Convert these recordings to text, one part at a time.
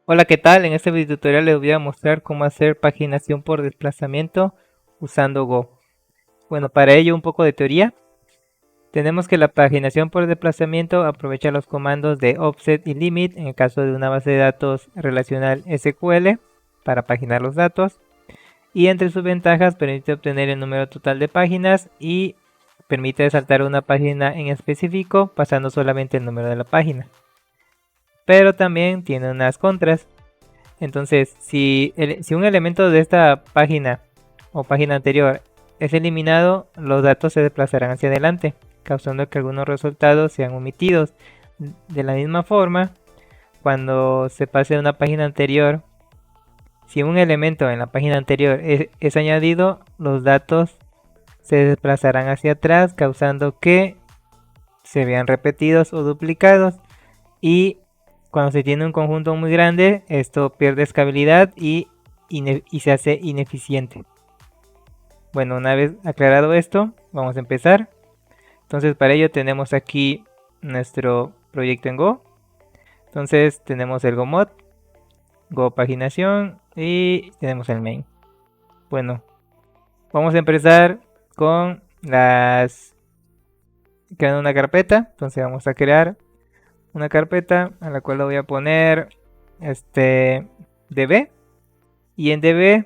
Hola, ¿qué tal? En este video tutorial les voy a mostrar cómo hacer paginación por desplazamiento usando Go. Bueno, para ello un poco de teoría. Tenemos que la paginación por desplazamiento aprovecha los comandos de offset y limit en el caso de una base de datos relacional SQL para paginar los datos. Y entre sus ventajas permite obtener el número total de páginas y permite saltar una página en específico pasando solamente el número de la página. Pero también tiene unas contras. Entonces, si un elemento de esta página o página anterior es eliminado, los datos se desplazarán hacia adelante, causando que algunos resultados sean omitidos. De la misma forma, cuando se pase a una página anterior, si un elemento en la página anterior es añadido, los datos se desplazarán hacia atrás, causando que se vean repetidos o duplicados. Y cuando se tiene un conjunto muy grande, esto pierde estabilidad y se hace ineficiente. Bueno, una vez aclarado esto, vamos a empezar. Entonces para ello tenemos aquí nuestro proyecto en Go. Entonces tenemos el GoMod, Go paginación y tenemos el main. Bueno, vamos a empezar con creando una carpeta. Entonces vamos a crear una carpeta a la cual le voy a poner db, y en db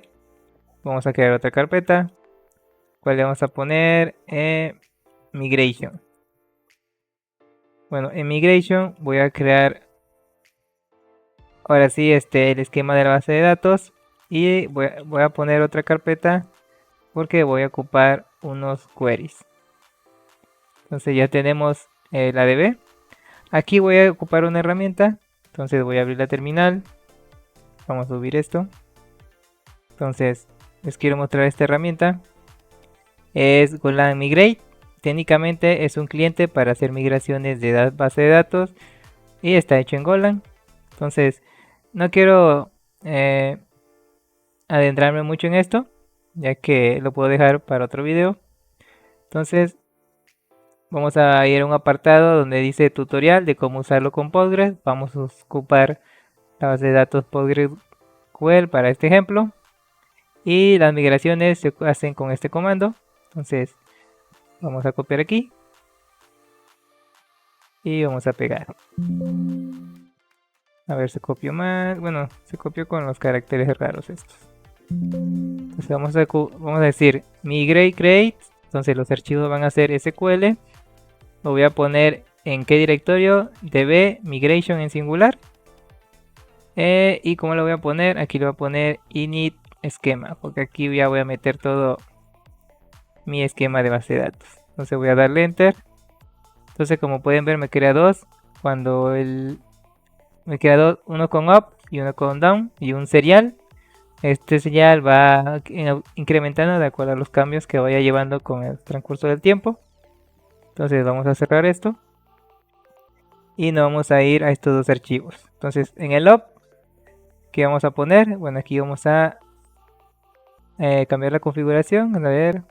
vamos a crear otra carpeta cual le vamos a poner migration. Bueno, en migration voy a crear ahora sí el esquema de la base de datos y voy a poner otra carpeta porque voy a ocupar unos queries. Entonces ya tenemos la db. Aquí voy a ocupar una herramienta, entonces voy a abrir la terminal. Vamos a subir esto. Entonces les quiero mostrar esta herramienta. Es Golang Migrate. Técnicamente es un cliente para hacer migraciones de base de datos y está hecho en Golang. Entonces no quiero adentrarme mucho en esto, ya que lo puedo dejar para otro video. Entonces vamos a ir a un apartado donde dice tutorial de cómo usarlo con Postgres. Vamos a ocupar la base de datos PostgreSQL para este ejemplo. Y las migraciones se hacen con este comando. Entonces vamos a copiar aquí y vamos a pegar. A ver, se copió mal. Bueno, se copió con los caracteres raros estos. Entonces vamos a decir migrate create. Entonces los archivos van a ser SQL. Lo voy a poner en qué directorio, db migration en singular. Y como lo voy a poner, aquí le voy a poner init esquema, porque aquí ya voy a meter todo mi esquema de base de datos. Entonces voy a darle enter. Entonces como pueden ver me crea dos. Cuando me queda uno con up y uno con down y un serial. Este serial va incrementando de acuerdo a los cambios que vaya llevando con el transcurso del tiempo. Entonces vamos a cerrar esto y nos vamos a ir a estos dos archivos. Entonces en el up, ¿qué vamos a poner? Bueno, aquí vamos a cambiar la configuración. A ver,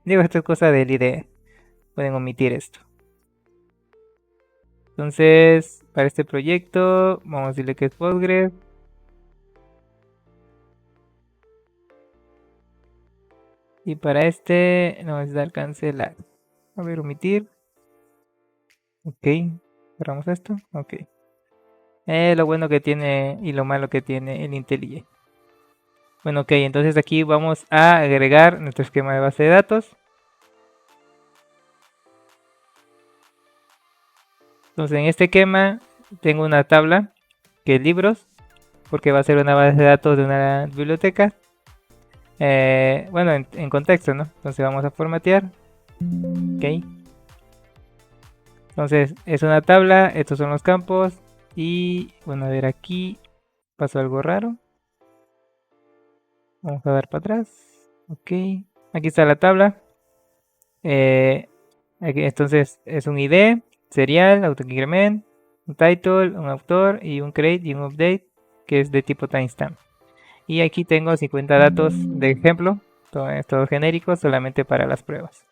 digo, esto es cosa del IDE, pueden omitir esto. Entonces para este proyecto vamos a decirle que es Postgres. Y para este le vamos a dar cancelar. A ver, omitir. Ok, cerramos esto. Ok. Lo bueno que tiene y lo malo que tiene el IntelliJ. Bueno, ok, entonces aquí vamos a agregar nuestro esquema de base de datos. Entonces en este esquema tengo una tabla que es libros, porque va a ser una base de datos de una biblioteca. Bueno, en contexto, ¿no? Entonces vamos a formatear. Ok. Entonces es una tabla, estos son los campos. Y bueno, a ver, aquí pasó algo raro. Vamos a dar para atrás. Ok. Aquí está la tabla. Entonces es un ID, serial, autoincrement, un title, un autor y un create y un update que es de tipo timestamp. Y aquí tengo 50 datos de ejemplo, todos genéricos solamente para las pruebas.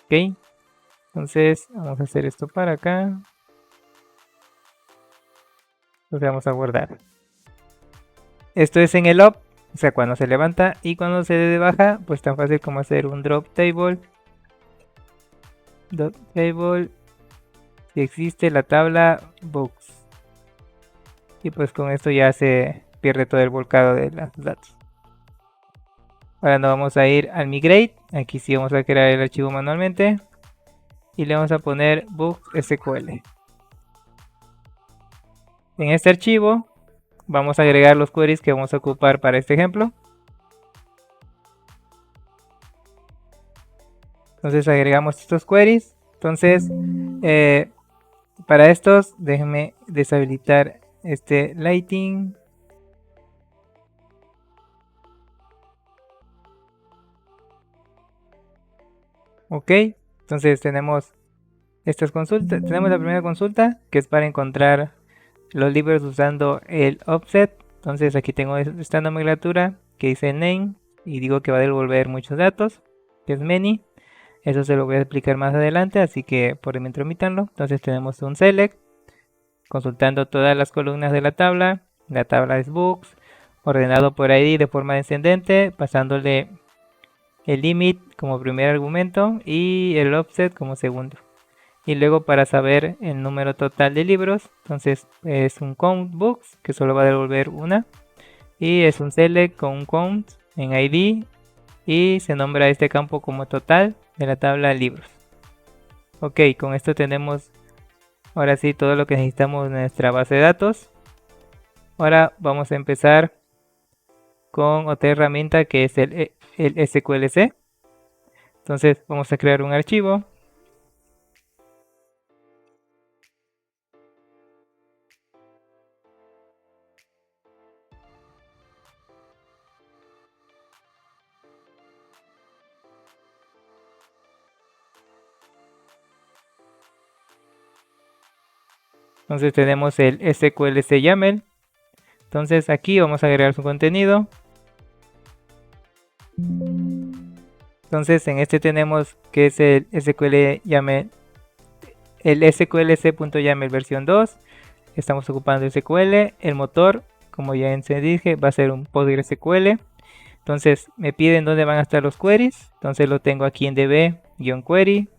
Ok. Entonces vamos a hacer esto para acá. Entonces vamos a guardar. Esto es en el up, o sea, cuando se levanta, y cuando se dé de baja, pues tan fácil como hacer un drop table. Drop table, si existe la tabla books. Y pues con esto ya se pierde todo el volcado de los datos. Ahora nos vamos a ir al migrate. Aquí sí vamos a crear el archivo manualmente. Y le vamos a poner books SQL. En este archivo vamos a agregar los queries que vamos a ocupar para este ejemplo. Entonces agregamos estos queries. Entonces para estos déjenme deshabilitar este lighting. Ok, entonces tenemos estas consultas. Tenemos la primera consulta que es para encontrar los libros usando el offset. Entonces aquí tengo esta nomenclatura que dice name y digo que va a devolver muchos datos, que es many. Eso se lo voy a explicar más adelante, así que por mientras omitanlo. Entonces tenemos un select consultando todas las columnas de la tabla. La tabla es books, ordenado por ID de forma descendente, pasándole el limit como primer argumento y el offset como segundo. Y luego para saber el número total de libros, entonces es un count books que solo va a devolver una. Y es un select con un count en ID y se nombra este campo como total de la tabla de libros. Ok, con esto tenemos ahora sí todo lo que necesitamos en nuestra base de datos. Ahora vamos a empezar con otra herramienta que es el SQLC. Entonces vamos a crear un archivo. Entonces tenemos el SQLC YAML. Entonces aquí vamos a agregar su contenido. Entonces en este tenemos que es el SQL YAML, el SQLC.YAML versión 2. Estamos ocupando SQL. El motor, como ya se dije, va a ser un PostgreSQL. Entonces me piden dónde van a estar los queries. Entonces lo tengo aquí en db-query.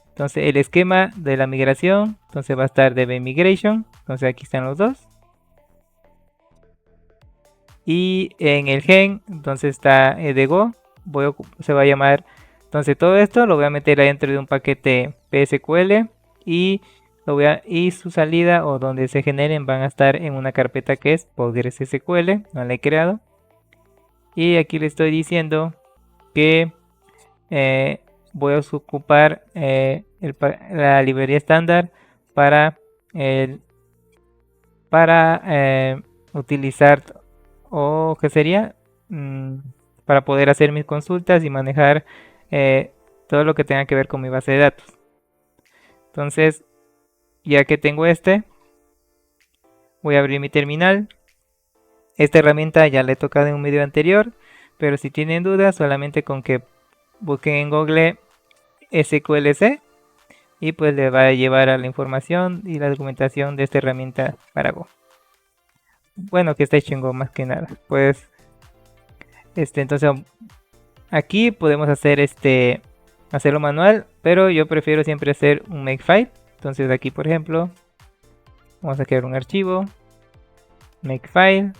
Entonces el esquema de la migración, entonces va a estar db migration. Entonces aquí están los dos. Y en el gen, entonces está dgo. Se va a llamar, entonces todo esto lo voy a meter dentro de un paquete psql y y su salida o donde se generen van a estar en una carpeta que es PostgreSQL, no la he creado. Y aquí le estoy diciendo que voy a ocupar la librería estándar para utilizar, o que sería para poder hacer mis consultas y manejar todo lo que tenga que ver con mi base de datos. Entonces, ya que tengo voy a abrir mi terminal. Esta herramienta ya la he tocado en un video anterior, pero si tienen dudas, solamente con que busquen en Google SQLC y pues le va a llevar a la información y la documentación de esta herramienta para Go. Bueno, que está hecho en Go más que nada. Pues entonces aquí podemos hacer hacerlo manual, pero yo prefiero siempre hacer un makefile. Entonces aquí, por ejemplo, vamos a crear un archivo makefile.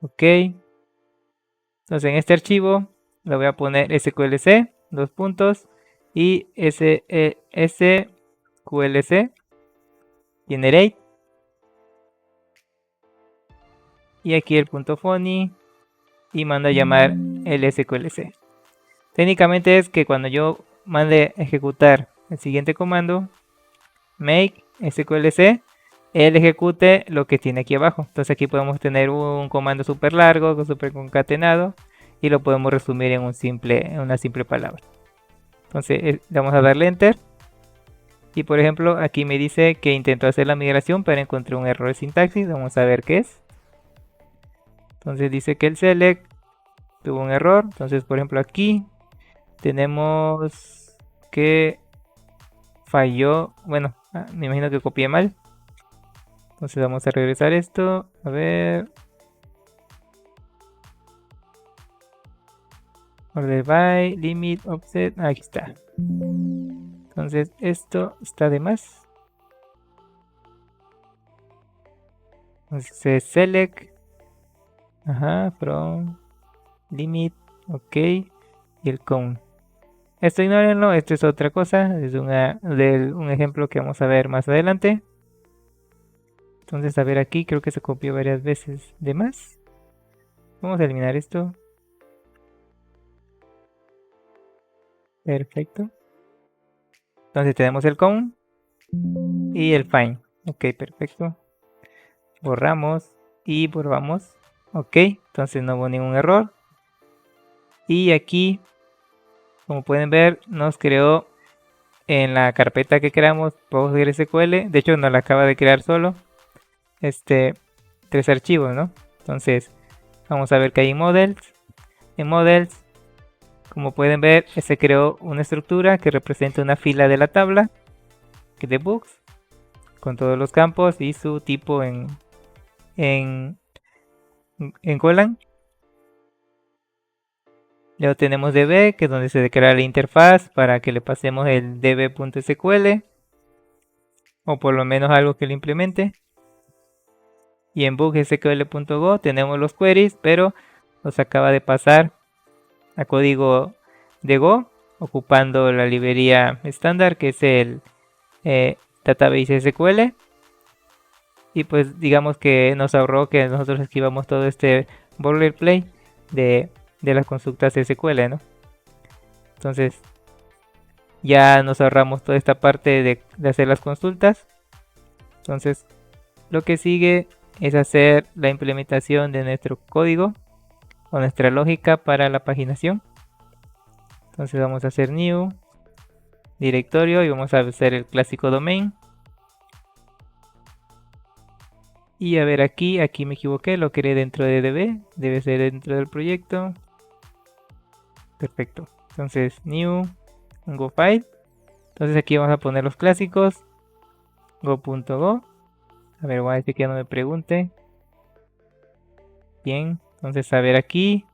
Ok. Entonces en este archivo le voy a poner sqlc, dos puntos, y sqlc generate. Y aquí el punto funny y mando a llamar el sqlc. Técnicamente es que cuando yo mande a ejecutar el siguiente comando, make sqlc, él ejecute lo que tiene aquí abajo. Entonces aquí podemos tener un comando súper largo, súper concatenado, y lo podemos resumir en una simple palabra. Entonces le vamos a darle enter. Y por ejemplo aquí me dice que intentó hacer la migración pero encontré un error de sintaxis. Vamos a ver qué es. Entonces dice que el select tuvo un error. Entonces por ejemplo aquí tenemos que falló. Bueno, me imagino que copié mal. Entonces vamos a regresar esto, a ver, order by, limit, offset, aquí está. Entonces esto está de más. Entonces select, ajá, from, limit, ok, y el count. Esto ignórenlo, esto es otra cosa, es un ejemplo que vamos a ver más adelante. Entonces a ver aquí, creo que se copió varias veces de más. Vamos a eliminar esto. Perfecto. Entonces tenemos el count y el find. Ok, perfecto. Borramos y borramos. Ok, entonces no hubo ningún error. Y aquí, como pueden ver, nos creó en la carpeta que creamos PostgreSQL. De hecho, nos la acaba de crear solo. 3 archivos, ¿no? Entonces, vamos a ver que hay models. En models, como pueden ver, se creó una estructura que representa una fila de la tabla de books con todos los campos y su tipo en Golang. Luego tenemos db, que es donde se declara la interfaz para que le pasemos el db.sql o por lo menos algo que lo implemente. Y en booksql.go tenemos los queries, pero los acaba de pasar a código de Go ocupando la librería estándar que es el database SQL. Y pues digamos que nos ahorró que nosotros escribamos todo este boilerplate de las consultas SQL, ¿no? Entonces ya nos ahorramos toda esta parte de hacer las consultas. Entonces lo que sigue es hacer la implementación de nuestro código o nuestra lógica para la paginación. Entonces vamos a hacer new directorio y vamos a hacer el clásico domain. Y a ver aquí me equivoqué, lo creé dentro de DB, debe ser dentro del proyecto. Perfecto. Entonces new, go file. Entonces aquí vamos a poner los clásicos. Go.go. A ver, voy a decir que no me pregunte. Bien, entonces a ver aquí.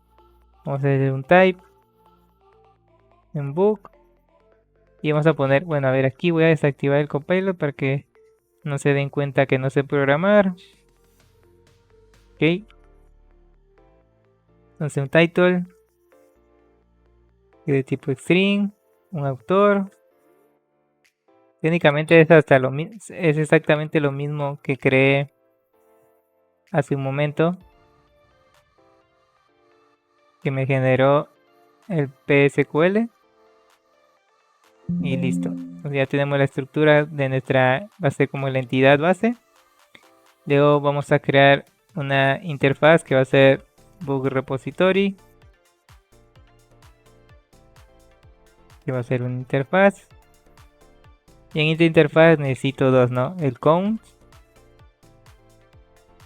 Vamos a hacer un type. En book. Y vamos a poner, bueno, a ver aquí voy a desactivar el compiler para que no se den cuenta que no sé programar. Ok. Entonces un title. De tipo string. Un autor. Técnicamente es exactamente lo mismo que creé hace un momento. Que me generó el PSQL. Y listo. Entonces ya tenemos la estructura de nuestra base como la entidad base. Luego vamos a crear una interfaz que va a ser book repository. Que va a ser una interfaz. Y en esta interfaz necesito dos, ¿no? El count.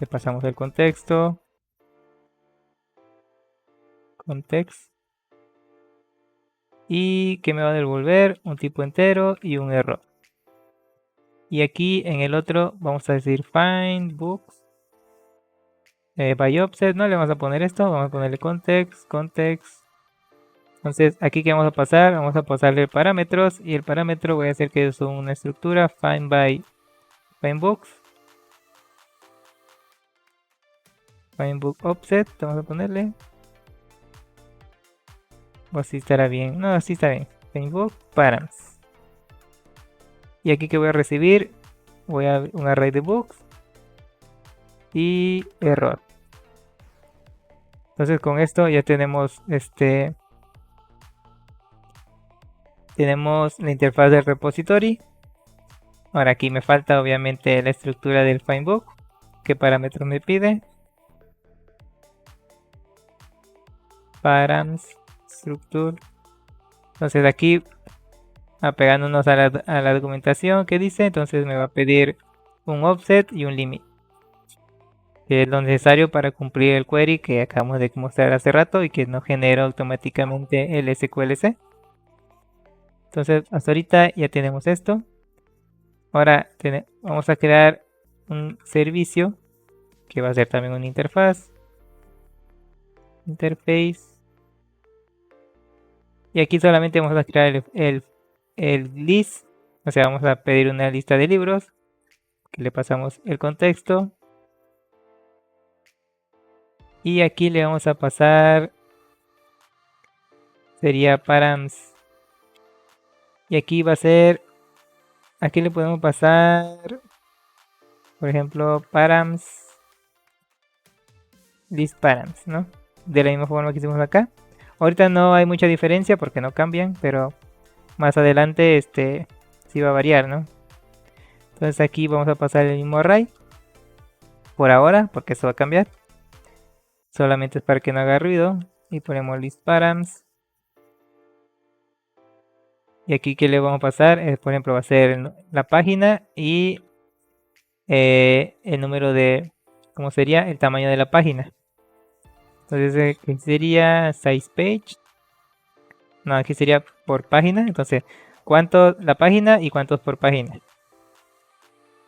Le pasamos el contexto. Context. Y que me va a devolver un tipo entero y un error. Y aquí en el otro vamos a decir find books. By offset, no le vamos a poner esto, vamos a ponerle context. Entonces aquí que vamos a pasar, vamos a pasarle parámetros y el parámetro voy a hacer que es una estructura find by find books. Find book offset, vamos a ponerle. O así estará bien, no, así está bien. Find book params. Y aquí que voy a recibir, voy a un array de books y error. Entonces con esto ya tenemos tenemos la interfaz del repository. Ahora aquí me falta obviamente la estructura del findbook. ¿Qué parámetros me pide? Params structure. Entonces aquí apegándonos a la documentación que dice, entonces me va a pedir un offset y un limit, que es lo necesario para cumplir el query que acabamos de mostrar hace rato y que nos genera automáticamente el SQLC. Entonces hasta ahorita ya tenemos esto. Ahora vamos a crear un servicio que va a ser también una interfaz. Interface. Y aquí solamente vamos a crear el list. O sea, vamos a pedir una lista de libros. Que le pasamos el contexto. Y aquí le vamos a pasar. Sería params. Y aquí va a ser. Aquí le podemos pasar. Por ejemplo, params. List params, ¿no? De la misma forma que hicimos acá. Ahorita no hay mucha diferencia porque no cambian, pero más adelante sí va a variar, ¿no? Entonces aquí vamos a pasar el mismo array. Por ahora, porque esto va a cambiar. Solamente es para que no haga ruido. Y ponemos list params. Y aquí que le vamos a pasar, por ejemplo, va a ser la página y el número de, ¿cómo sería? El tamaño de la página. Entonces aquí sería size page. No, aquí sería por página. Entonces, ¿cuánto la página y cuántos por página?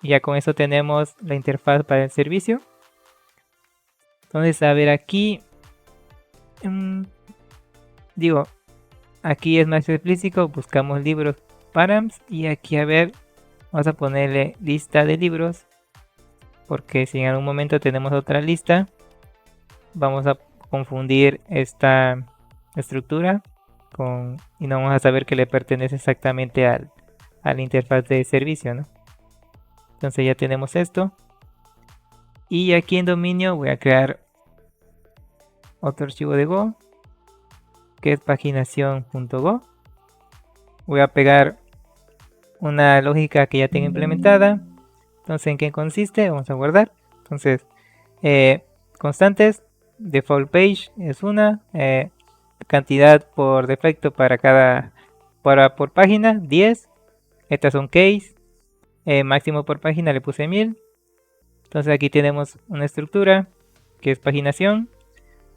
Y ya con eso tenemos la interfaz para el servicio. Entonces, a ver aquí. Digo, aquí es más explícito. Buscamos libros params. Y aquí, a ver, vamos a ponerle lista de libros. Porque si en algún momento tenemos otra lista, vamos a confundir esta estructura y no vamos a saber que le pertenece exactamente a la interfaz de servicio, ¿no? Entonces ya tenemos esto. Y aquí en dominio voy a crear otro archivo de Go, que es paginación.go. Voy a pegar una lógica que ya tengo implementada. Entonces, ¿en qué consiste? Vamos a guardar. Entonces, constantes, default page es una, cantidad por defecto para por página 10. Estas son case, máximo por página le puse 1000. Entonces aquí tenemos una estructura que es paginación,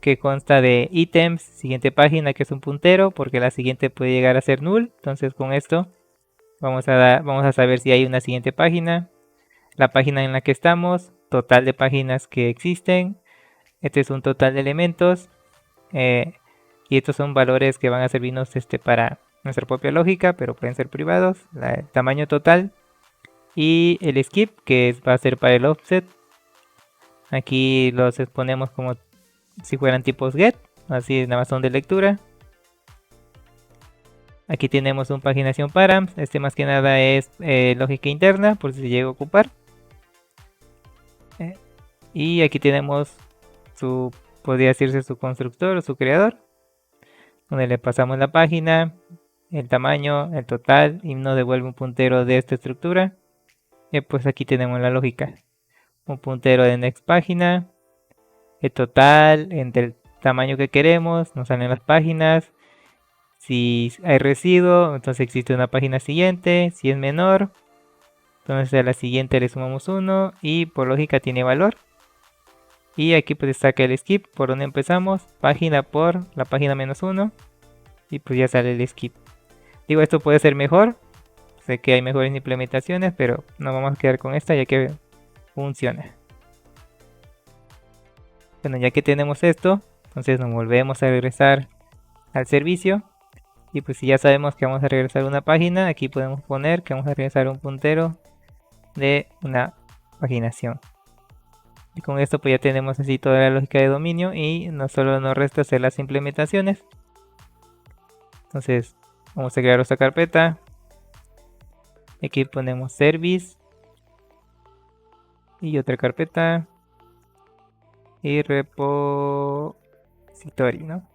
que consta de ítems, siguiente página que es un puntero, porque la siguiente puede llegar a ser null. Entonces con esto vamos a saber si hay una siguiente página, la página en la que estamos, total de páginas que existen. Este es un total de elementos, y estos son valores que van a servirnos para nuestra propia lógica, pero pueden ser privados. El tamaño total y el skip, que va a ser para el offset. Aquí los exponemos como si fueran tipos get, así nada más son de lectura. Aquí tenemos un paginación params. Más que nada es lógica interna, por si se llega a ocupar. Y aquí tenemos podría decirse su constructor o su creador, donde le pasamos la página, el tamaño, el total, y nos devuelve un puntero de esta estructura. Y pues aquí tenemos la lógica, un puntero de next página, el total entre el tamaño que queremos, nos salen las páginas. Si hay residuo, entonces existe una página siguiente. Si es menor, entonces a la siguiente le sumamos 1 y por lógica tiene valor. Y aquí pues saca el skip por donde empezamos, página por la página -1, y pues ya sale el skip. Digo, esto puede ser mejor, sé que hay mejores implementaciones, pero no vamos a quedar con esta ya que funciona. Bueno, ya que tenemos esto, entonces nos volvemos a regresar al servicio. Y pues si ya sabemos que vamos a regresar a una página, aquí podemos poner que vamos a regresar un puntero de una paginación. Y con esto pues ya tenemos así toda la lógica de dominio y no solo nos resta hacer las implementaciones. Entonces vamos a crear otra carpeta. Aquí ponemos service y otra carpeta y repository, ¿no?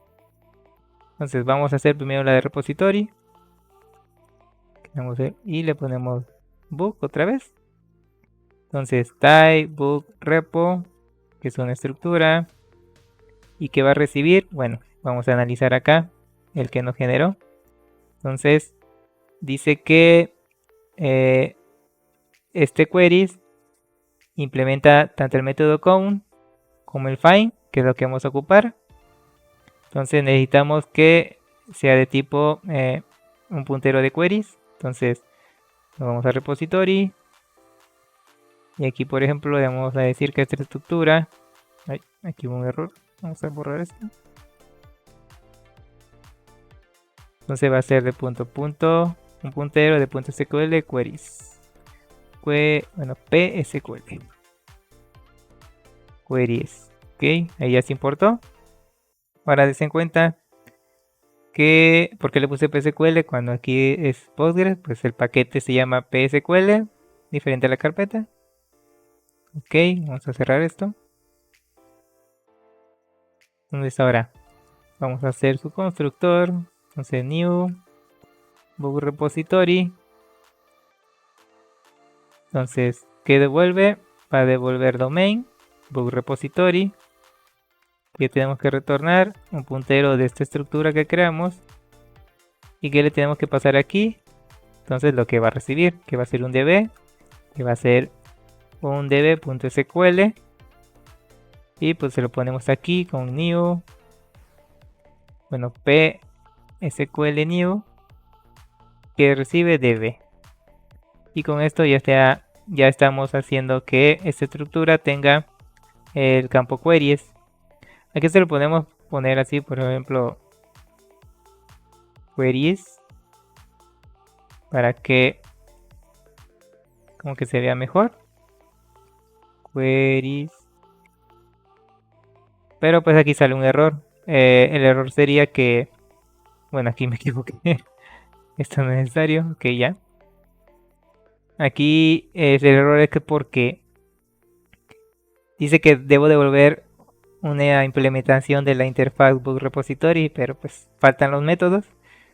Entonces vamos a hacer primero la de repository y le ponemos book otra vez. Entonces type book repo, que es una estructura, y que va a recibir, bueno, vamos a analizar acá el que nos generó. Entonces dice que este queries implementa tanto el método count como el find, que es lo que vamos a ocupar. Entonces necesitamos que sea de tipo un puntero de queries. Entonces nos vamos a repository Y aquí, por ejemplo, le vamos a decir que esta estructura... Ay, aquí hubo un error. Vamos a borrar esto. Entonces va a ser de punto punto, un puntero de punto SQL queries. Bueno, PSQL. Queries. Ok, ahí ya se importó. Ahora des en cuenta que, ¿por qué le puse PSQL cuando aquí es Postgres? Pues el paquete se llama PSQL, diferente a la carpeta. Ok, vamos a cerrar esto. ¿Dónde está ahora? Vamos a hacer su constructor. Entonces new bug repository. Entonces, ¿qué devuelve? Va a devolver domain, bug repository. Que tenemos que retornar un puntero de esta estructura que creamos. ¿Y qué le tenemos que pasar aquí? Entonces lo que va a recibir, que va a ser un db, que va a ser un db.sql. Y pues se lo ponemos aquí con new. Bueno, psql new que recibe db. Y con esto ya estamos haciendo que esta estructura tenga el campo queries. Aquí se lo podemos poner así, por ejemplo, queries, para que como que se vea mejor. Queries. Pero pues aquí sale un error. El error sería que, bueno, aquí me equivoqué. Esto no es necesario. Ok, ya. Aquí el error es que porque dice que debo devolver una implementación de la interfaz bug repository, pero pues faltan los métodos.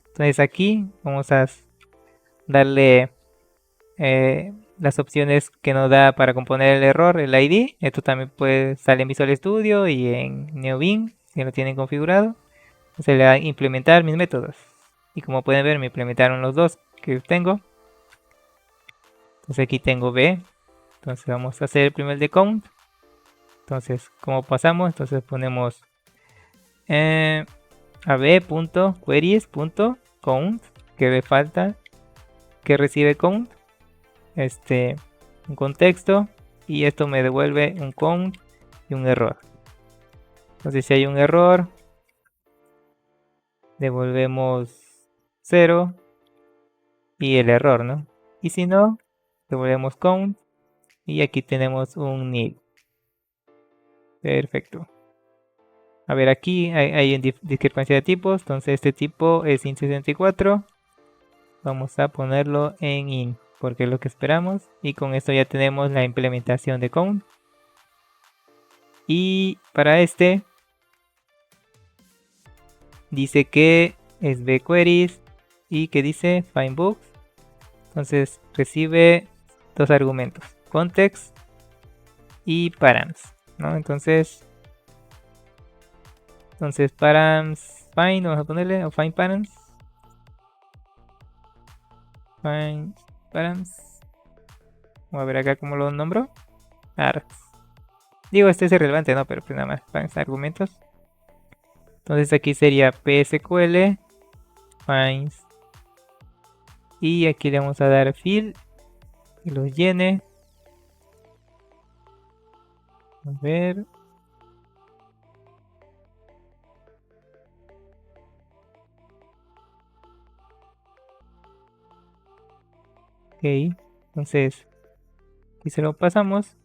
Entonces aquí vamos a darle las opciones que nos da para componer el error, el ID. Esto también puede salir en Visual Studio y en NeoBeam si lo tienen configurado. Se le da implementar mis métodos. Y como pueden ver, me implementaron los dos que tengo. Entonces aquí tengo B. Entonces vamos a hacer primero el de count. Entonces, ¿cómo pasamos? Entonces ponemos ab.queries.count, que le falta, que recibe count, un contexto, y esto me devuelve un count y un error. Entonces si hay un error, devolvemos 0 y el error, ¿no? Y si no, devolvemos count y aquí tenemos un nil. Perfecto. A ver, aquí hay discrepancia de tipos, entonces este tipo es int64. Vamos a ponerlo en int, porque es lo que esperamos. Y con esto ya tenemos la implementación de count. Y para este, dice que es bqueries y que dice findBooks. Entonces recibe dos argumentos, context y params, ¿no? Entonces params find, vamos a ponerle, o find params. Find params. Vamos a ver acá cómo lo nombro. Args. Digo, este es irrelevante, ¿no? Pero pues nada más, params argumentos. Entonces aquí sería psql finds. Y aquí le vamos a dar fill. Que los llene. A ver. Ok. Entonces, aquí se lo pasamos.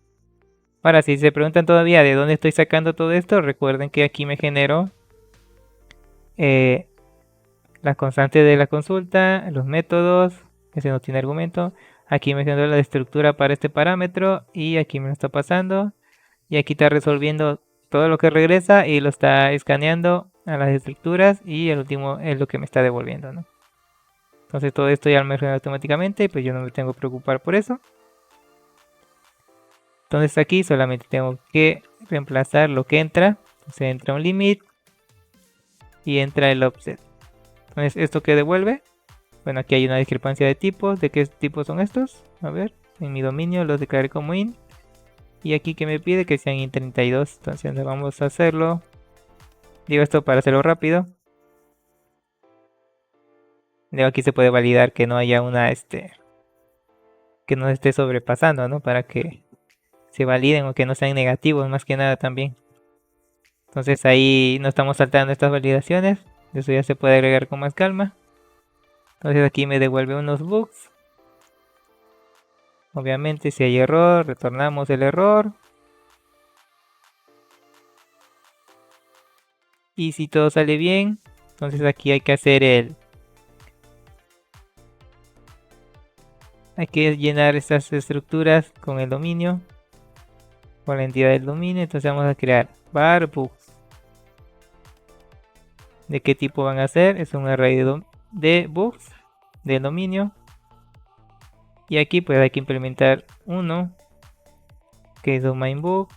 Ahora, si se preguntan todavía de dónde estoy sacando todo esto, recuerden que aquí me genero las constantes de la consulta, los métodos, ese no tiene argumento. Aquí me genero la estructura para este parámetro y aquí me lo está pasando. Y aquí está resolviendo todo lo que regresa y lo está escaneando a las estructuras y el último es lo que me está devolviendo, ¿no? Entonces todo esto ya lo me genera automáticamente, pues yo no me tengo que preocupar por eso. Entonces aquí solamente tengo que reemplazar lo que entra. Entonces entra un limit y entra el offset. Entonces, ¿esto qué devuelve? Bueno, aquí hay una discrepancia de tipos. ¿De qué tipos son estos? A ver, en mi dominio los declaré como int. Y aquí que me pide que sean int32. Entonces vamos a hacerlo. Digo esto para hacerlo rápido. Luego aquí se puede validar que no haya una que no esté sobrepasando, ¿no? Para que se validen o que no sean negativos más que nada también. Entonces ahí no estamos saltando estas validaciones. Eso ya se puede agregar con más calma. Entonces aquí me devuelve unos bugs. Obviamente si hay error, retornamos el error. Y si todo sale bien, entonces aquí hay que hacer hay que llenar estas estructuras con el dominio. Con la entidad del dominio. Entonces vamos a crear var bugs. ¿De qué tipo van a ser? Es un array de bugs del dominio. Y aquí pues hay que implementar uno que es domain bug.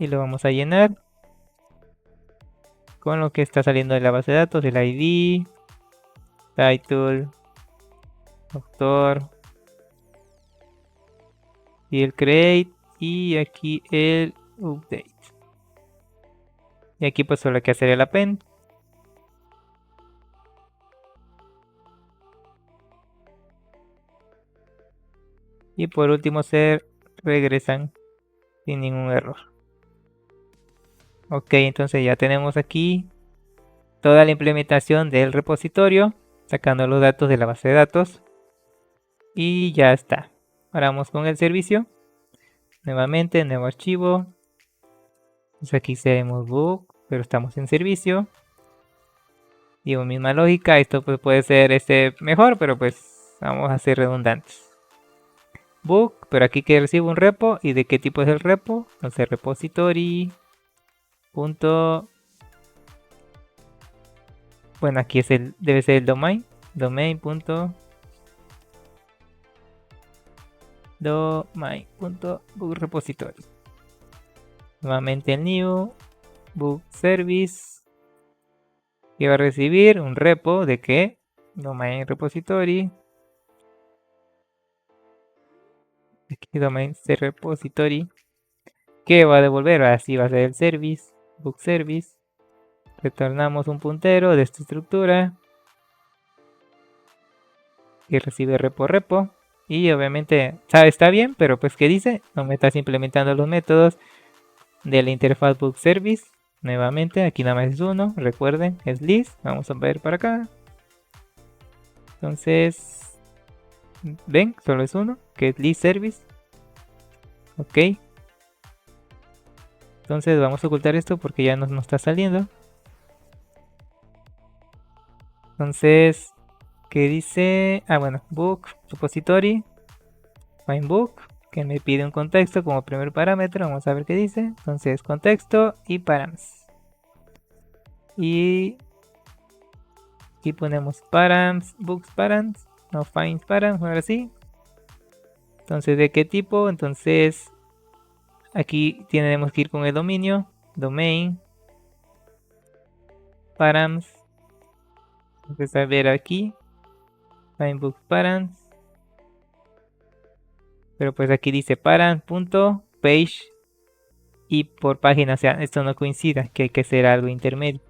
Y lo vamos a llenar con lo que está saliendo de la base de datos, el ID, title, autor y el create y aquí el update. Y aquí pues solo hay que hacer el append. Y por último se regresan sin ningún error. Ok, entonces ya tenemos aquí toda la implementación del repositorio, sacando los datos de la base de datos. Y ya está. Ahora vamos con el servicio. Nuevamente, nuevo archivo. Entonces aquí tenemos book, pero estamos en servicio. Digo, misma lógica. Esto pues puede ser mejor, pero pues vamos a ser redundantes. Book, pero aquí que recibo un repo. ¿Y de qué tipo es el repo? Entonces repository. Bueno, aquí debe ser el domain. Domain.bookrepository. Nuevamente el new book service. Y va a recibir un repo de que domain repository. Aquí domain repository. Que va a devolver, así va a ser el service. Book service. Retornamos un puntero de esta estructura. Que recibe repo. Y obviamente, está bien, pero pues ¿qué dice? No me estás implementando los métodos de la interfaz book service. Nuevamente, aquí nada más es uno. Recuerden, es list. Vamos a ver para acá. Entonces, ven, solo es uno, que es list service. Ok. Entonces vamos a ocultar esto porque ya no está saliendo. Entonces, ¿qué dice? Bueno, book, repository, find book, que me pide un contexto como primer parámetro. Vamos a ver qué dice. Entonces, contexto y params. Y aquí ponemos params, books params, no finds params, ahora sí. Entonces, ¿de qué tipo? Entonces, aquí tenemos que ir con el dominio, domain, params. Entonces, a ver aquí, find books params. Pero pues aquí dice parent.page y por página, o sea, esto no coincida, que hay que hacer algo intermedio.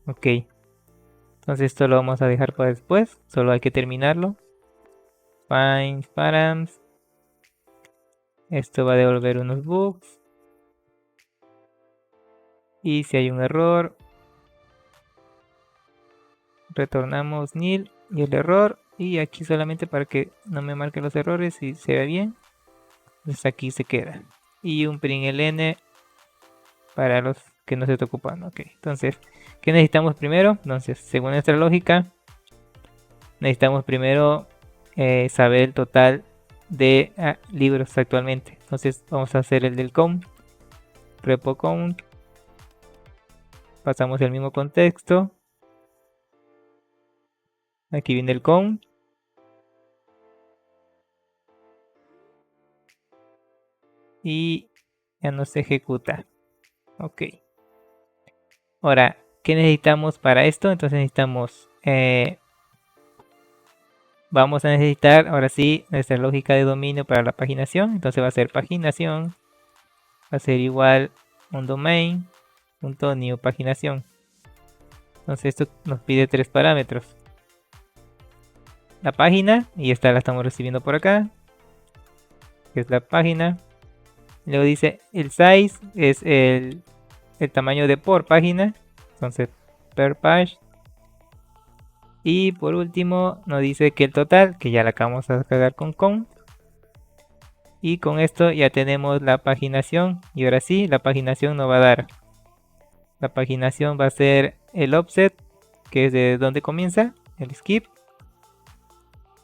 Ok. Entonces esto lo vamos a dejar para después, solo hay que terminarlo. Find params. Esto va a devolver unos bugs. Y si hay un error, retornamos nil y el error. Y aquí solamente para que no me marque los errores y se ve bien. Entonces aquí se queda. Y un println para los que no se te ocupan. Ok, entonces, ¿qué necesitamos primero? Entonces, según nuestra lógica, necesitamos primero saber el total de libros actualmente. Entonces, vamos a hacer el del count, repo count. Pasamos el mismo contexto. Aquí viene el count. Y ya no se ejecuta. Ok. Ahora, ¿qué necesitamos para esto? Entonces necesitamos vamos a necesitar ahora sí nuestra lógica de dominio para la paginación. Entonces va a ser paginación, va a ser igual un domain.new paginación. Entonces esto nos pide tres parámetros. La página, y esta la estamos recibiendo por acá. que es la página. Luego dice el size es el tamaño de por página, entonces per page. Y por último nos dice que el total, que ya la acabamos de cargar con count. Y con esto ya tenemos la paginación. Y ahora sí, la paginación nos va a dar. La paginación va a ser el offset, que es de donde comienza, el skip.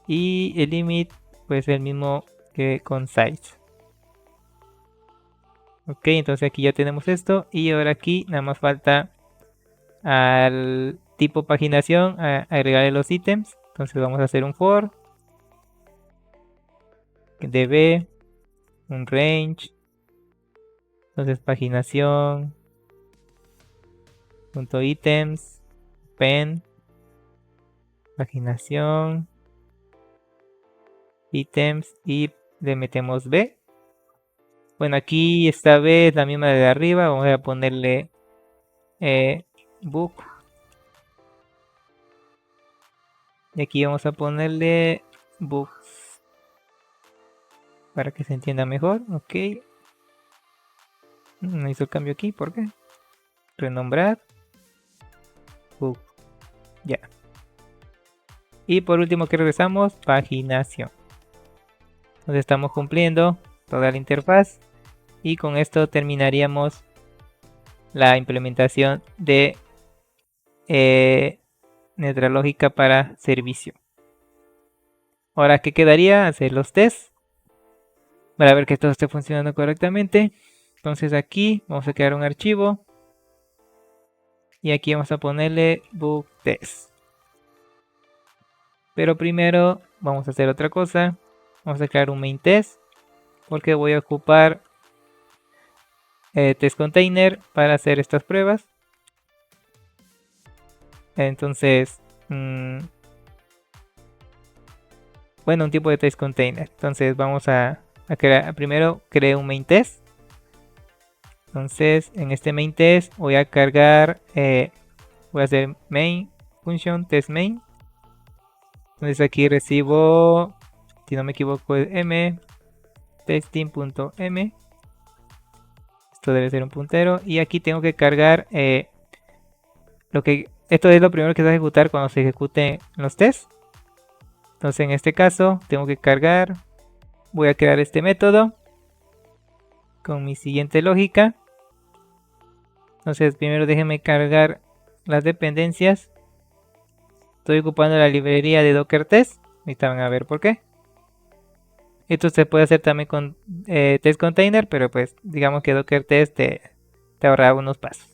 Y el limit, pues el mismo que con size. Ok, entonces aquí ya tenemos esto. Y ahora aquí nada más falta al tipo paginación agregarle los ítems. Entonces vamos a hacer un for db un range, entonces paginación punto ítems pen paginación ítems y le metemos b. Bueno, aquí esta b es la misma de arriba, vamos a ponerle book y aquí vamos a ponerle books para que se entienda mejor. Ok, no hizo el cambio aquí, ¿por qué? Renombrar book, ya. Y por último que regresamos, paginación. Entonces estamos cumpliendo toda la interfaz y con esto terminaríamos la implementación de Netralógica para servicio. Ahora, ¿qué quedaría? Hacer los tests para ver que todo esté funcionando correctamente. Entonces aquí vamos a crear un archivo y aquí vamos a ponerle book test. Pero primero vamos a hacer otra cosa. Vamos a crear un main test porque voy a ocupar test container para hacer estas pruebas. Entonces, bueno, un tipo de test container. Entonces vamos a crear, primero creé un main test. Entonces en este main test voy a cargar, voy a hacer main function test main. Entonces aquí recibo, si no me equivoco, es m testing.m. Esto debe ser un puntero y aquí tengo que cargar esto es lo primero que se va a ejecutar cuando se ejecuten los tests. Entonces en este caso tengo que cargar, voy a crear este método con mi siguiente lógica. Entonces primero déjenme cargar las dependencias. Estoy ocupando la librería de Docker Test. Ahorita van a ver por qué. Esto se puede hacer también con Test Container, pero pues digamos que Docker Test te ahorra unos pasos.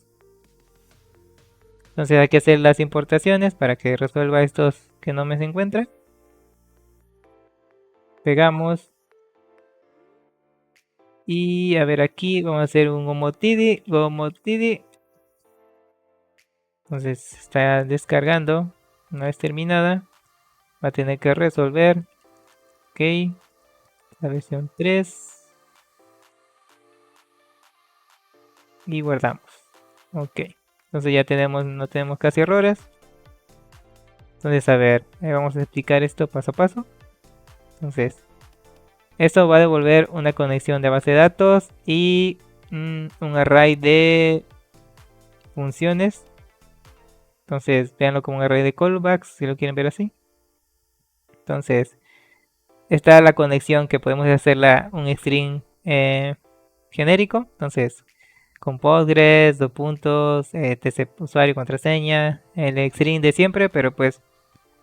Entonces hay que hacer las importaciones para que resuelva estos que no me se encuentran. Pegamos. Y a ver aquí vamos a hacer un gomotidi. Entonces está descargando. Una vez terminada va a tener que resolver. Ok. La versión 3. Y guardamos. Ok. Entonces ya no tenemos casi errores. Entonces a ver, vamos a explicar esto paso a paso. Entonces, esto va a devolver una conexión de base de datos y un array de funciones. Entonces, véanlo como un array de callbacks, si lo quieren ver así. Entonces, está la conexión que podemos hacerla un string genérico. Entonces, con Postgres, dos puntos, tc usuario, contraseña, el string de siempre, pero pues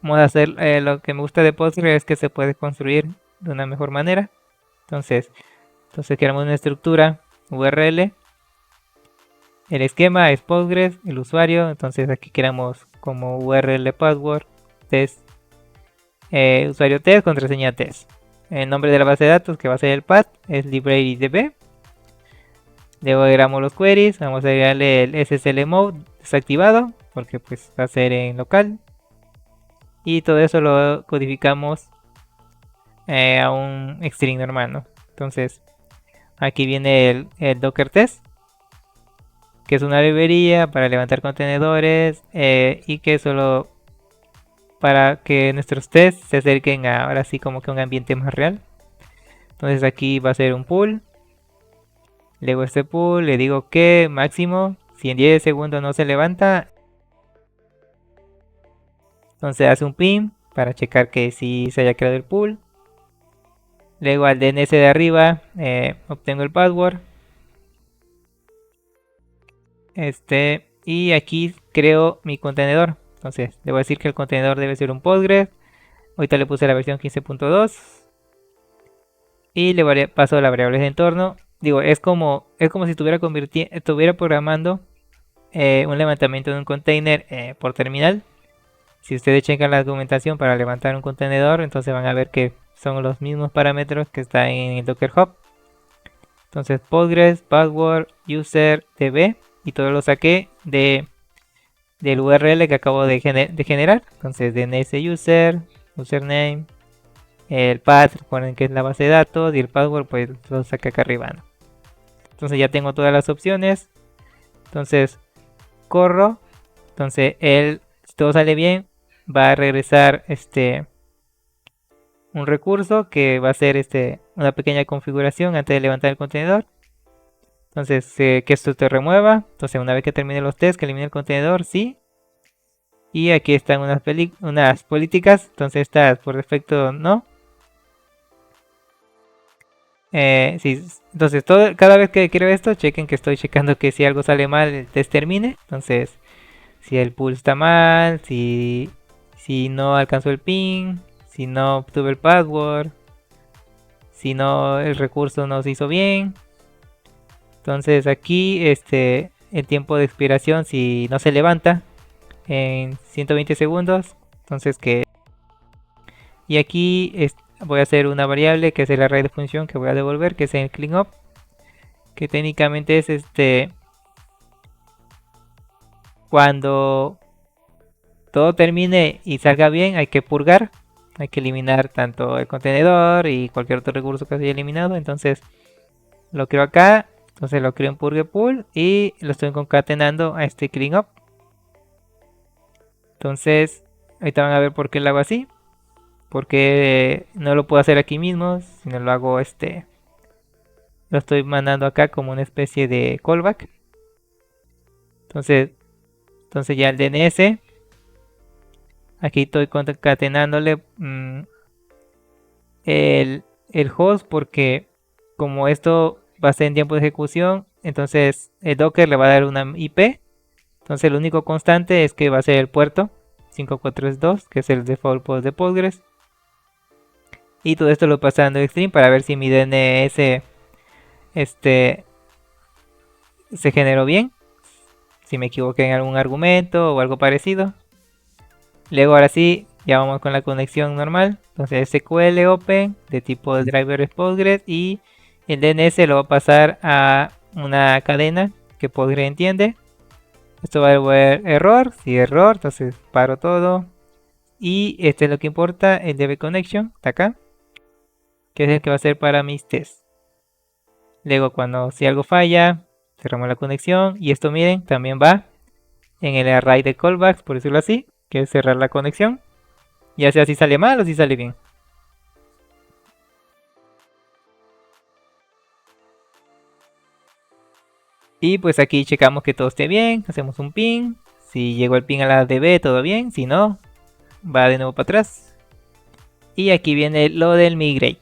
vamos a hacer lo que me gusta de Postgres es que se puede construir de una mejor manera. Entonces creamos una estructura URL. El esquema es Postgres, el usuario. Entonces aquí creamos como URL password test, usuario test, contraseña test. El nombre de la base de datos que va a ser el path es librarydb. Luego agregamos los queries. Vamos a agregarle el SSL mode desactivado porque pues va a ser en local. Y todo eso lo codificamos a un string normal, ¿no? Entonces aquí viene el Docker Test, que es una librería para levantar contenedores y que solo para que nuestros tests se acerquen a ahora sí como que un ambiente más real. Entonces aquí va a ser un pull. Luego este pull le digo que máximo, si en 10 segundos no se levanta, entonces hace un pin para checar que sí se haya creado el pull. Luego al DNS de arriba obtengo el password. Y aquí creo mi contenedor. Entonces le voy a decir que el contenedor debe ser un Postgres. Ahorita le puse la versión 15.2. Y le paso las variables de entorno. Digo, es como si estuviera programando un levantamiento de un container por terminal. Si ustedes checan la documentación para levantar un contenedor, entonces van a ver que son los mismos parámetros que están en el Docker Hub. Entonces Postgres, password, user, db, y todo lo saqué del URL que acabo de generar. Entonces DNS user, username, el path, recuerden que es la base de datos, y el password pues lo saqué acá arriba, ¿no? Entonces ya tengo todas las opciones. Entonces corro. Entonces él, si todo sale bien, va a regresar un recurso que va a ser una pequeña configuración antes de levantar el contenedor. Entonces que esto te remueva. Entonces una vez que termine los tests, que elimine el contenedor, sí. Y aquí están unas políticas. Entonces estas por defecto no. Sí, entonces cada vez que creo esto, chequen que estoy checando que si algo sale mal, el test termine. Entonces si el pull está mal, si no alcanzó el ping, si no obtuve el password, si no el recurso no se hizo bien. Entonces aquí el tiempo de expiración, si no se levanta en 120 segundos, entonces que... Y aquí voy a hacer una variable que es el array de función que voy a devolver, que es el cleanup, que técnicamente es cuando todo termine y salga bien, hay que purgar, hay que eliminar tanto el contenedor y cualquier otro recurso que se haya eliminado. Entonces lo creo acá, entonces lo creo en purge pool y lo estoy concatenando a este cleanup. Entonces ahorita van a ver por qué lo hago así, porque no lo puedo hacer aquí mismo, sino lo hago lo estoy mandando acá como una especie de callback. Entonces ya el DNS, aquí estoy concatenándole el host, porque como esto va a ser en tiempo de ejecución, entonces el Docker le va a dar una IP. Entonces lo único constante es que va a ser el puerto 5432, que es el default port de Postgres. Y todo esto lo pasando en stream para ver si mi DNS se generó bien, si me equivoqué en algún argumento o algo parecido. Luego ahora sí, ya vamos con la conexión normal. Entonces SQL Open de tipo driver Postgres, y el DNS lo va a pasar a una cadena que Postgres entiende. Esto va a devolver error, si error, entonces paro todo. Y este es lo que importa, el DB connection, está acá, que es el que va a ser para mis tests. Luego si algo falla, cerramos la conexión, y esto miren, también va en el array de callbacks, por decirlo así, que es cerrar la conexión, ya sea si sale mal o si sale bien. Y pues aquí checamos que todo esté bien, hacemos un ping, si llegó el ping a la DB todo bien, si no, va de nuevo para atrás. Y aquí viene lo del migrate.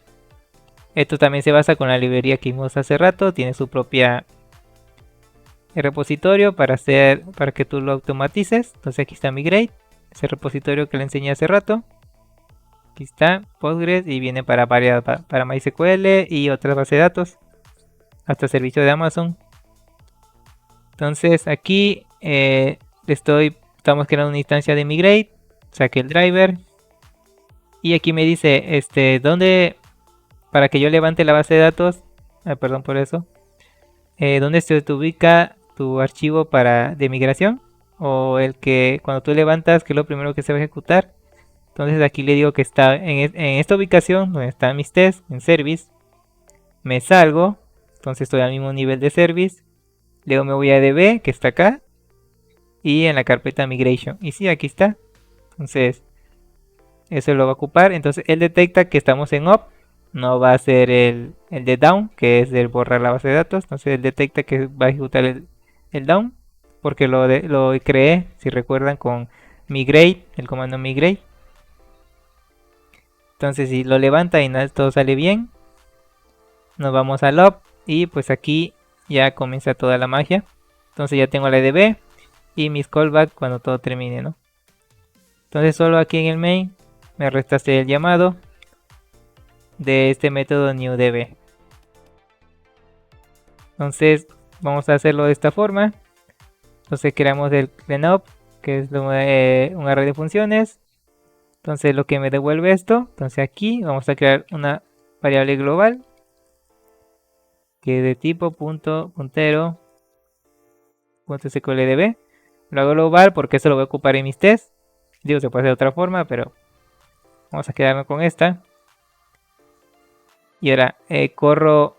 Esto también se basa con la librería que vimos hace rato, tiene su propia repositorio para que tú lo automatices. Entonces aquí está migrate, ese repositorio que le enseñé hace rato. Aquí está Postgres y viene para MySQL y otras bases de datos, hasta servicio de Amazon. Entonces aquí estamos creando una instancia de migrate, saqué el driver y aquí me dice dónde, para que yo levante la base de datos, perdón por eso, dónde se te ubica tu archivo de migración, o el que cuando tú levantas, que es lo primero que se va a ejecutar. Entonces aquí le digo que está en esta ubicación donde están mis tests, en service. Me salgo, entonces estoy al mismo nivel de service. Luego me voy a db, que está acá, y en la carpeta migration. Y sí, aquí está. Entonces eso lo va a ocupar. Entonces él detecta que estamos en op, no va a ser el de down, que es el borrar la base de datos. Entonces él detecta que va a ejecutar el down, porque lo creé, si recuerdan, con migrate, el comando migrate. Entonces si lo levanta y todo sale bien, nos vamos al up y pues aquí ya comienza toda la magia. Entonces ya tengo la EDB y mis callbacks cuando todo termine, ¿no? Entonces solo aquí en el main me resta hacer el llamado de este método newDB. Entonces vamos a hacerlo de esta forma. Entonces creamos el cleanup, que es un array de funciones. Entonces lo que me devuelve esto, entonces aquí vamos a crear una variable global que es de tipo puntero .sqldb. Lo hago global porque eso lo voy a ocupar en mis tests. Digo, se puede hacer de otra forma, pero vamos a quedarnos con esta. Y ahora corro,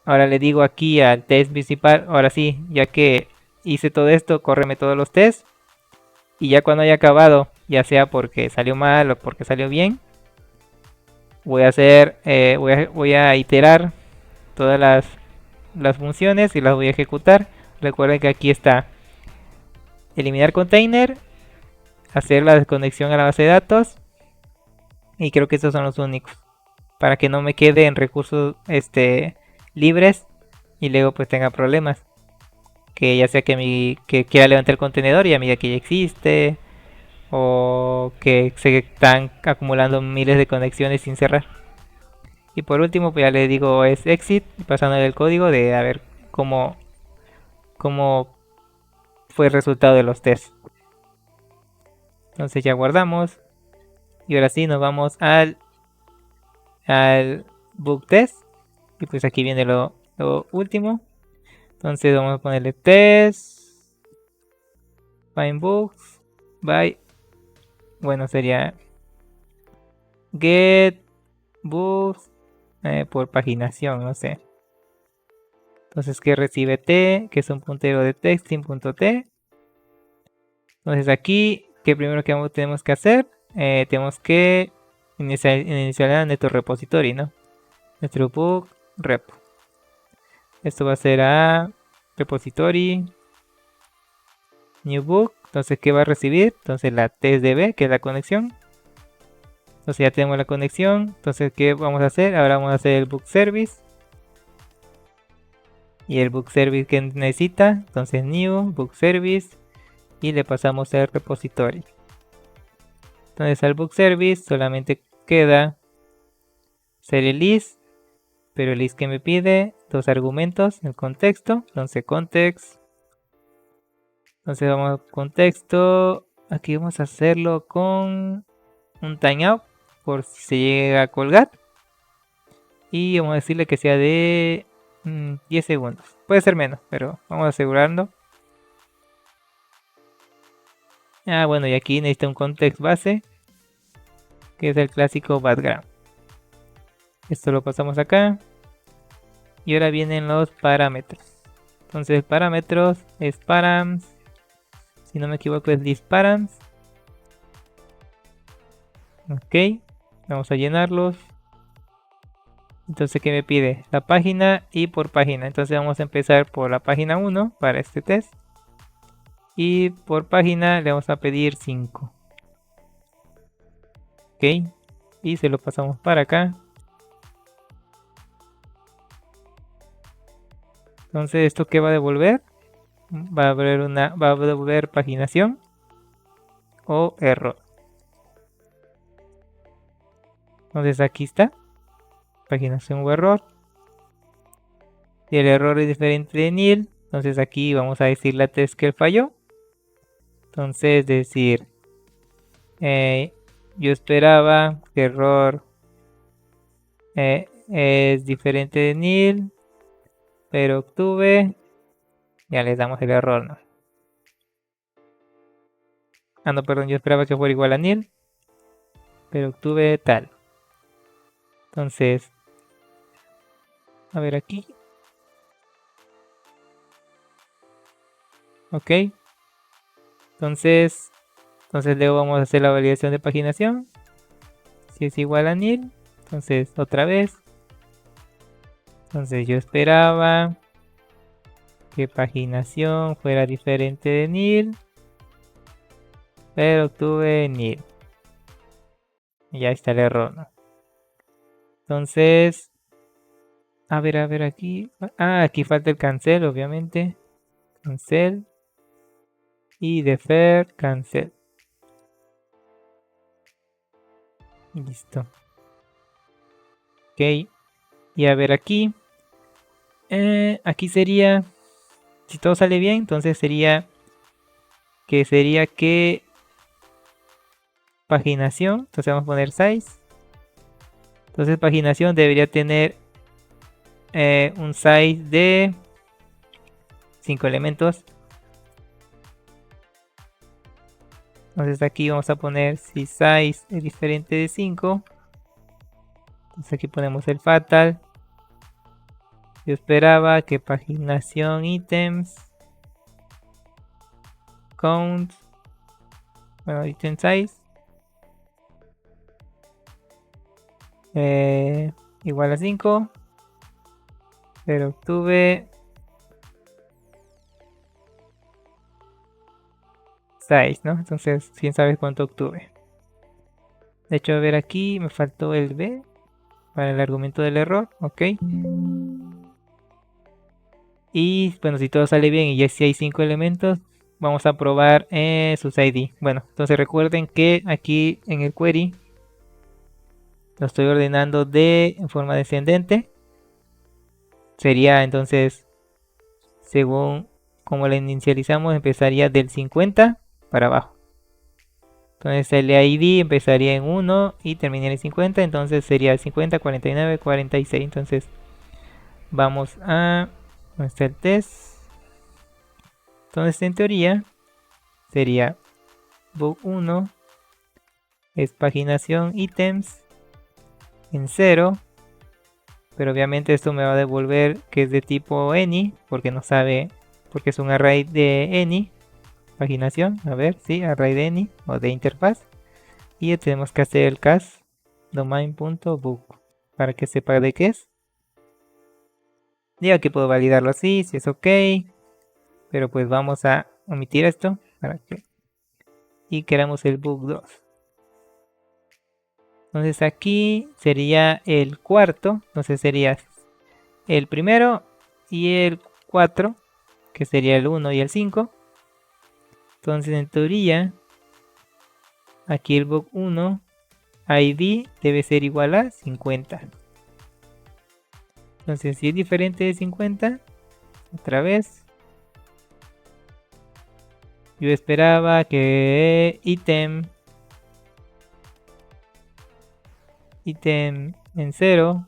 ahora le digo aquí al test principal, ahora sí, ya que hice todo esto, córreme todos los tests. Y ya cuando haya acabado, ya sea porque salió mal o porque salió bien, voy a hacer, voy a iterar todas las funciones y las voy a ejecutar. Recuerden que aquí está eliminar container, hacer la desconexión a la base de datos, y creo que estos son los únicos, para que no me quede en recursos libres y luego pues tenga problemas, que ya sea que quiera levantar el contenedor y a medida que ya existe, o que se están acumulando miles de conexiones sin cerrar. Y por último pues ya le digo es exit, pasándole el código de a ver cómo fue el resultado de los tests. Entonces ya guardamos y ahora sí nos vamos al bug test, y pues aquí viene lo último. Entonces vamos a ponerle test find bugs by, bueno, sería get bugs por paginación, no sé. Entonces que recibe t, que es un puntero de texting.t. Entonces aquí, que primero que tenemos que hacer, tenemos que iniciar nuestro repositorio, ¿no? Nuestro bug repo. Esto va a ser a repository new book. Entonces, ¿qué va a recibir? Entonces la testdb, que es la conexión. Entonces ya tenemos la conexión. Entonces, ¿qué vamos a hacer? Ahora vamos a hacer el book service. Y el book service que necesita, entonces new book service, y le pasamos al repository. Entonces al book service solamente queda ser el list, pero el list que me pide dos argumentos, el contexto, entonces context. Entonces vamos a contexto, aquí vamos a hacerlo con un timeout por si se llega a colgar, y vamos a decirle que sea de 10 segundos, puede ser menos, pero vamos a asegurarlo. Bueno, y aquí necesita un context base, que es el clásico background. Esto lo pasamos acá. Y ahora vienen los parámetros. Entonces parámetros es params, si no me equivoco es list params. Ok, vamos a llenarlos. Entonces, ¿qué me pide? La página y por página. Entonces vamos a empezar por la página 1 para este test. Y por página le vamos a pedir 5. Ok, y se lo pasamos para acá. Entonces, ¿esto qué va a devolver? Va a devolver paginación o error. Entonces aquí está, paginación o error. Si el error es diferente de nil, entonces aquí vamos a decirle a test que él falló. Entonces decir, yo esperaba que error es diferente de nil, pero obtuve, ya les damos el error, ¿no? No, perdón, yo esperaba que fuera igual a nil, pero obtuve tal. Entonces, a ver aquí. Ok. Entonces luego vamos a hacer la validación de paginación. Si es igual a nil, entonces otra vez Entonces yo esperaba que paginación fuera diferente de nil, pero obtuve nil. Y ahí está el error, ¿no? Entonces, a ver aquí. Ah, aquí falta el cancel, obviamente. Cancel. Y defer, cancel. Listo. Ok. Y a ver aquí. Aquí sería, si todo sale bien, entonces sería que paginación. Entonces vamos a poner size. Entonces paginación debería tener un size de 5 elementos. Entonces aquí vamos a poner si size es diferente de 5. Entonces aquí ponemos el fatal. Yo esperaba que paginación ítems count, bueno, item size igual a 5, pero obtuve size, ¿no? Entonces, quién sabe cuánto obtuve. De hecho, a ver aquí, me faltó el B para el argumento del error, ok. Y bueno, si todo sale bien y ya si hay 5 elementos, vamos a probar sus ID. Bueno, entonces recuerden que aquí en el query lo estoy ordenando en forma descendente. Sería entonces, según como la inicializamos, empezaría del 50 para abajo. Entonces el ID empezaría en 1 y terminaría en 50. Entonces sería 50, 49, 46. Entonces vamos a donde está el test. Entonces en teoría sería book 1 es paginación ítems en 0. Pero obviamente esto me va a devolver que es de tipo any, porque no sabe, porque es un array de any. Paginación, a ver, sí, array de any o de interfaz. Y tenemos que hacer el cast domain.book para que sepa de qué es. Y aquí puedo validarlo así, si es ok. Pero pues vamos a omitir esto para que y queramos el book 2. Entonces aquí sería el cuarto, entonces sería el primero y el 4, que sería el 1 y el 5. Entonces en teoría, aquí el book 1 ID debe ser igual a 50. Entonces si es diferente de 50, otra vez, yo esperaba que ítem en 0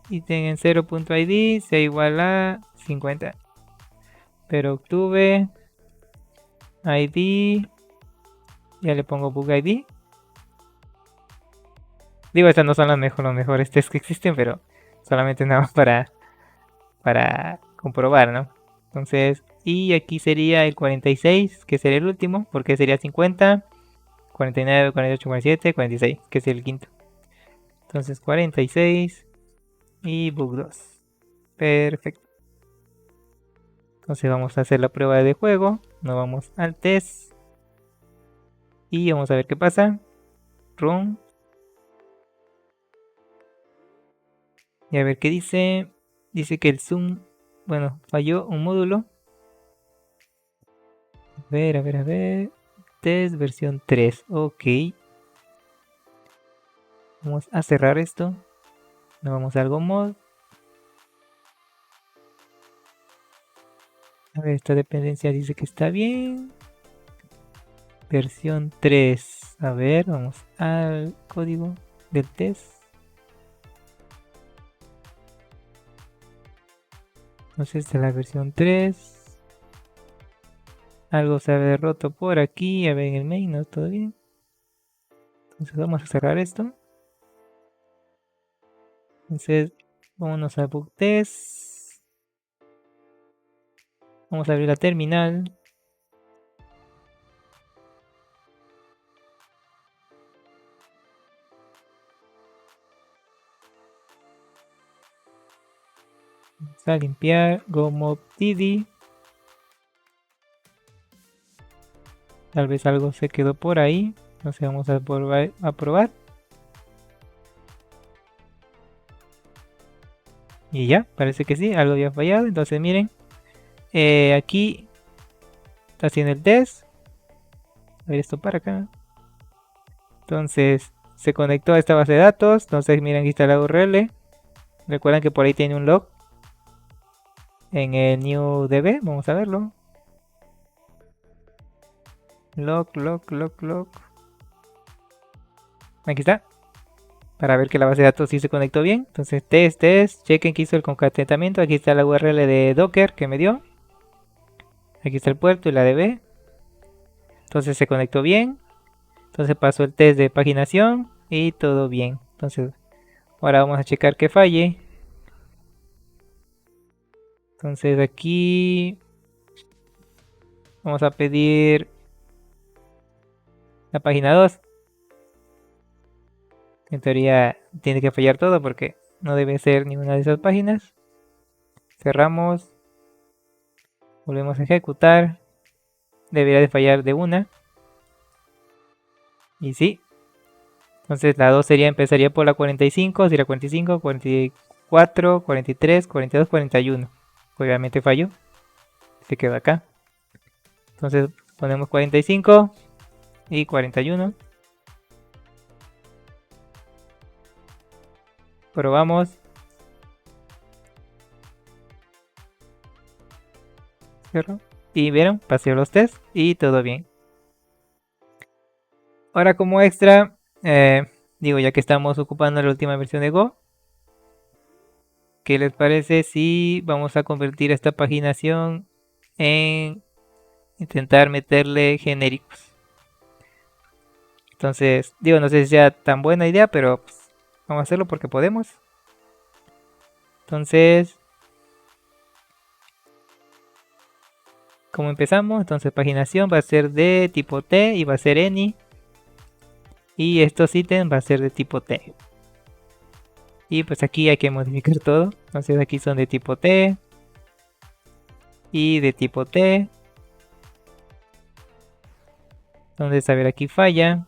ítem en 0.id sea igual a 50. Pero obtuve ID, ya le pongo book ID. Digo, estas no son los mejores tests que existen, pero solamente nada más para comprobar, ¿no? Entonces, y aquí sería el 46, que sería el último, porque sería 50, 49, 48, 47, 46, que es el quinto. Entonces 46 y book 2. Perfecto. Entonces vamos a hacer la prueba de juego. Nos vamos al test. Y vamos a ver qué pasa. Run. Y a ver qué dice. Dice que el zoom, bueno, falló un módulo. A ver. Test versión 3. Ok. Vamos a cerrar esto. Nos vamos a algo mod. A ver, esta dependencia dice que está bien. Versión 3. A ver, vamos al código del test. Entonces esta es la versión 3. Algo se ha roto por aquí. A ver en el main, no, todo bien. Entonces vamos a cerrar esto. Entonces vámonos a book test. Vamos a abrir la terminal. Vamos a limpiar GoMobDD. Tal vez algo se quedó por ahí. Entonces vamos a probar. Y ya, parece que sí, algo había fallado. Entonces miren, aquí está haciendo el test. A ver esto para acá. Entonces se conectó a esta base de datos. Entonces miren, aquí está la URL. Recuerdan que por ahí tiene un log. En el new DB, vamos a verlo. Log. Aquí está. Para ver que la base de datos sí se conectó bien. Entonces test, chequen que hizo el concatenamiento. Aquí está la URL de Docker que me dio. Aquí está el puerto y la DB. Entonces se conectó bien. Entonces pasó el test de paginación y todo bien. Entonces ahora vamos a checar que falle. Entonces aquí vamos a pedir la página 2. En teoría tiene que fallar todo porque no debe ser ninguna de esas páginas. Cerramos. Volvemos a ejecutar. Debería de fallar de una. Y sí. Entonces la 2 empezaría por la 45. Sería 45, 44, 43, 42, 41. Obviamente falló. Se quedó acá. Entonces ponemos 45 y 41. Probamos. Cierro. Y vieron, pasé los tests y todo bien. Ahora como extra, ya que estamos ocupando la última versión de Go, ¿qué les parece si vamos a convertir esta paginación en intentar meterle genéricos? Entonces, no sé si sea tan buena idea, pero pues, vamos a hacerlo porque podemos. Entonces, ¿cómo empezamos? Entonces, paginación va a ser de tipo T y va a ser any. Y estos ítems va a ser de tipo T. Y pues aquí hay que modificar todo. Entonces aquí son de tipo T. Y de tipo T. Entonces a ver, aquí falla.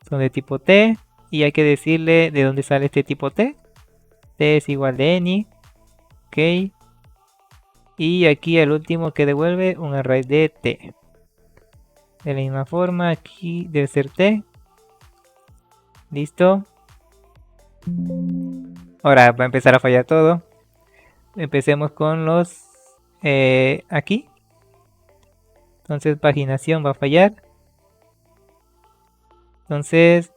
Son de tipo T. Y hay que decirle de dónde sale este tipo T. T es igual de any. Ok. Y aquí el último que devuelve un array de T. De la misma forma aquí debe ser T. Listo. Ahora va a empezar a fallar todo. Empecemos con los aquí. Entonces paginación va a fallar. Entonces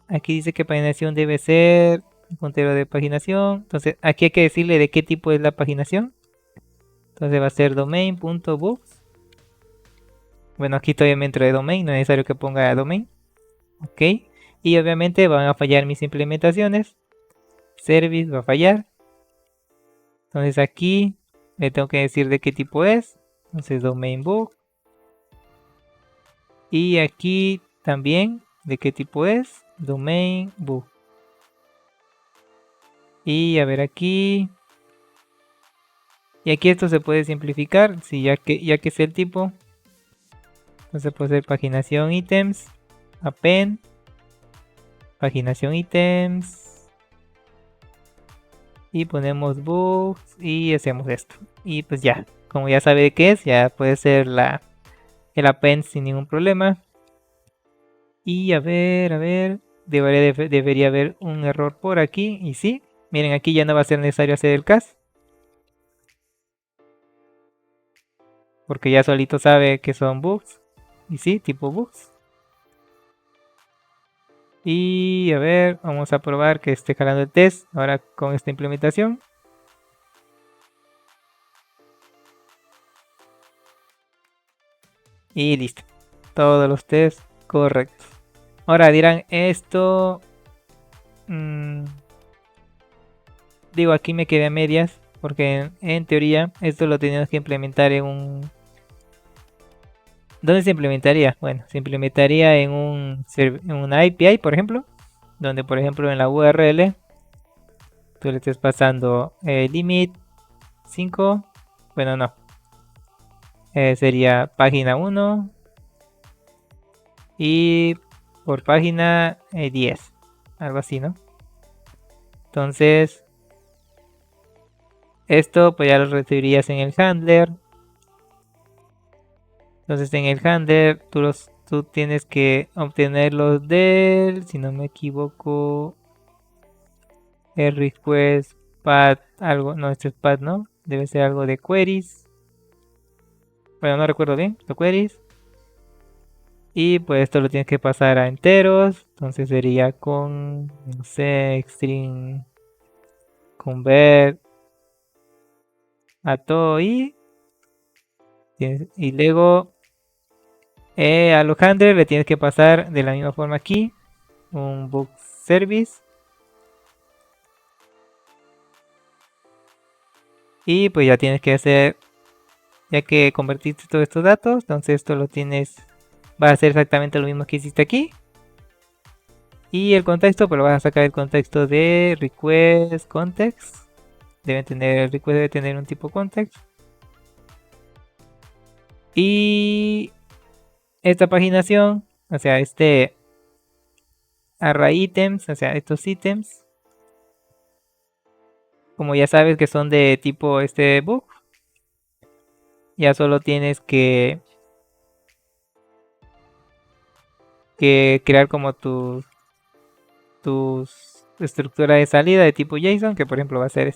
aquí dice que paginación debe ser un puntero de paginación. Entonces aquí hay que decirle de qué tipo es la paginación. Entonces va a ser domain.books. Bueno, aquí todavía dentro de domain, no es necesario que ponga domain. Ok. Y obviamente van a fallar mis implementaciones. Service va a fallar. Entonces aquí le tengo que decir de qué tipo es. Entonces domain book. Y aquí también de qué tipo es. Domain book. Y a ver aquí. Y aquí esto se puede simplificar. Si ya que es el tipo. Entonces puede ser paginación ítems. Append. Paginación ítems. Y ponemos books. Y hacemos esto. Y pues ya. Como ya sabe qué es. Ya puede ser el append sin ningún problema. Y a ver. Debería haber un error por aquí. Y sí. Miren, aquí ya no va a ser necesario hacer el cast. Porque ya solito sabe que son bugs. Y sí, tipo bugs. Y a ver, vamos a probar que esté jalando el test. Ahora con esta implementación. Y listo. Todos los tests correctos. Ahora dirán esto... digo, aquí me quedé a medias. Porque en teoría esto lo teníamos que implementar en un... ¿Dónde se implementaría? Bueno, se implementaría en una API, por ejemplo. Donde, por ejemplo, en la URL. tú le estés pasando limit 5, bueno no, sería página 1 y por página 10, algo así, ¿no? Entonces esto pues ya lo recibirías en el handler. Entonces en el handler tú tienes que obtenerlos del, si no me equivoco, el request path, algo, no, este es path, ¿no? Debe ser algo de queries. Bueno, no recuerdo bien, lo queries. Y pues esto lo tienes que pasar a enteros. Entonces sería con, no sé, string convert a todo y luego a los handlers le tienes que pasar de la misma forma aquí un book service. Y pues ya tienes que hacer, ya que convertiste todos estos datos, entonces esto lo tienes, va a ser exactamente lo mismo que hiciste aquí. Y el contexto, pues lo vas a sacar del contexto de request context. El request debe tener un tipo context. Y esta paginación, o sea, este array items, o sea, estos ítems, como ya sabes que son de tipo este book, ya solo tienes que crear como tus estructura de salida de tipo JSON, que por ejemplo va a ser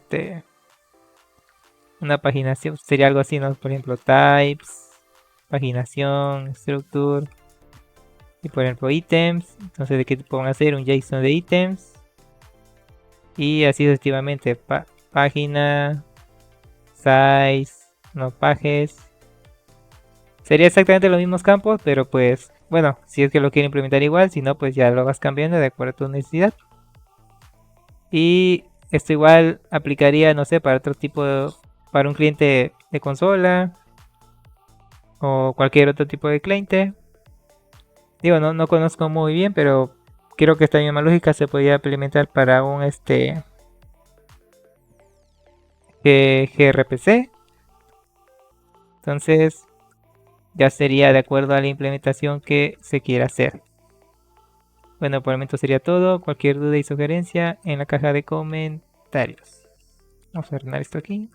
una paginación, sería algo así, ¿no? Por ejemplo, types, paginación, structure, y por ejemplo ítems. Entonces, ¿de qué tipo van a hacer? Un JSON de ítems. Y así sucesivamente, página, size, no pages. Sería exactamente los mismos campos, pero pues, bueno, si es que lo quieren implementar igual, si no, pues ya lo vas cambiando de acuerdo a tu necesidad. Y esto igual aplicaría, no sé, para otro tipo para un cliente de consola o cualquier otro tipo de cliente. Digo, no conozco muy bien, pero creo que esta misma lógica se podría implementar para un gRPC. Entonces ya sería de acuerdo a la implementación que se quiera hacer. Bueno, por el momento sería todo. Cualquier duda y sugerencia en la caja de comentarios. Vamos a ordenar esto aquí.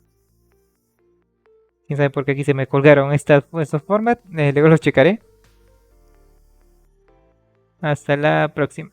Quién sabe por qué aquí se me colgaron estos formats. Luego los checaré. Hasta la próxima.